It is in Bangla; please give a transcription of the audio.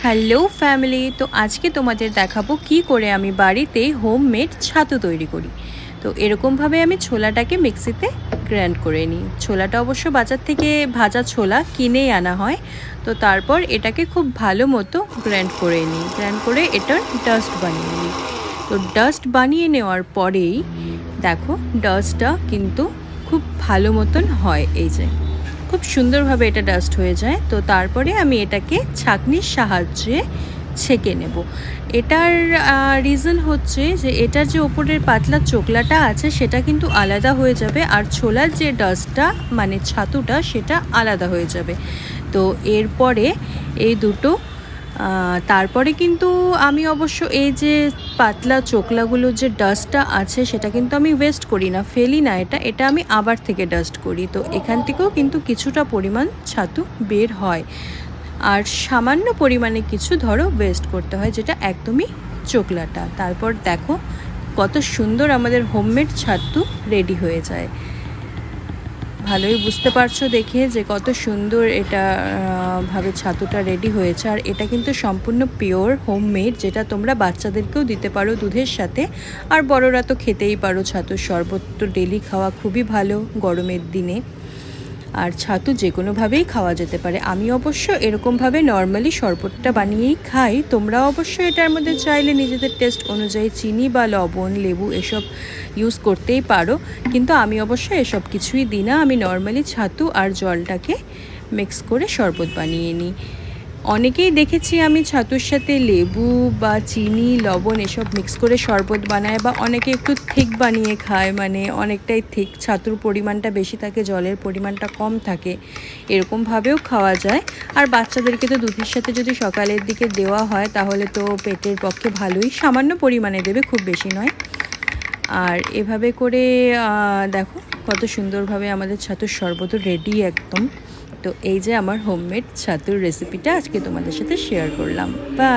হ্যালো ফ্যামিলি, তো আজকে তোমাদের দেখাবো কি করে আমি বাড়িতে হোমমেড ছাতু তৈরি করি। তো এরকমভাবে আমি ছোলাটাকে মিক্সিতে গ্রাইন্ড করে নিই। ছোলাটা অবশ্য বাজার থেকে ভাজা ছোলা কিনেই আনা হয়। তো তারপর এটাকে খুব ভালো মতো গ্রাইন্ড করে নিই, গ্রাইন্ড করে এটার ডাস্ট বানিয়ে নিই। তো ডাস্ট বানিয়ে নেওয়ার পরেই দেখো ডাস্টটা কিন্তু খুব ভালো মতন হয়, এই যে খুব সুন্দরভাবে এটা ডাস্ট হয়ে যায়। তো তারপরে আমি এটাকে ছাঁকনির সাহায্যে ছেঁকে নেব। এটার রিজন হচ্ছে যে এটার যে ওপরের পাতলা চোকলাটা আছে সেটা কিন্তু আলাদা হয়ে যাবে, আর ছোলার যে ডাস্টটা মানে ছাতুটা সেটা আলাদা হয়ে যাবে। তো এরপরে এই দুটো তারপরে কিন্তু আমি অবশ্য এই যে পাতলা চোকলাগুলোর যে ডাস্টটা আছে সেটা কিন্তু আমি ওয়েস্ট করি না, ফেলি না, এটা আমি আবার থেকে ডাস্ট করি। তো এখান থেকেও কিন্তু কিছুটা পরিমাণ ছাতু বের হয়, আর সামান্য পরিমাণে কিছু ধরো ওয়েস্ট করতে হয়, যেটা একদমই চোকলাটা। তারপর দেখো কত সুন্দর আমাদের হোমমেড ছাতু রেডি হয়ে যায়। ভালোই বুঝতে পারছো দেখে যে কত সুন্দর এটা ভাবে ছাতুটা রেডি হয়েছে। আর এটা কিন্তু সম্পূর্ণ পিওর হোমমেড, যেটা তোমরা বাচ্চাদেরকেও দিতে পারো দুধের সাথে, আর বড়রা তো খেতেই পারো। ছাতুর শরবত তো ডেলি খাওয়া খুবই ভালো গরমের দিনে, আর ছাতু যে কোনোভাবেই খাওয়া যেতে পারে। আমি অবশ্য এরকমভাবে নর্মালি শরবতটা বানিয়েই খাই। তোমরা অবশ্য এটার মধ্যে চাইলে নিজেদের টেস্ট অনুযায়ী চিনি বা লবণ, লেবু এসব ইউজ করতেই পারো, কিন্তু আমি অবশ্য এসব কিছুই দিই না। আমি নর্মালি ছাতু আর জলটাকে মিক্স করে শরবত বানিয়ে নিই। অনেকেই দেখেছি আমি ছাতুর সাথে লেবু বা চিনি, লবণ এসব মিক্স করে শরবত বানায়, বা অনেকে একটু থিক বানিয়ে খায়, মানে অনেকটাই থিক, ছাতুর পরিমাণটা বেশি থাকে, জলের পরিমাণটা কম থাকে। এরকমভাবেও খাওয়া যায়। আর বাচ্চাদেরকে তো দুধের সাথে যদি সকালের দিকে দেওয়া হয় তাহলে তো পেটের পক্ষে ভালোই, সামান্য পরিমাণে দেবে, খুব বেশি নয়। আর এভাবে করে দেখো কত সুন্দরভাবে আমাদের ছাতুর শরবত রেডি একদম। তো এই যে আমার হোমমেড ছাতুর রেসিপিটা আজকে তোমাদের সাথে শেয়ার করলাম। বাই।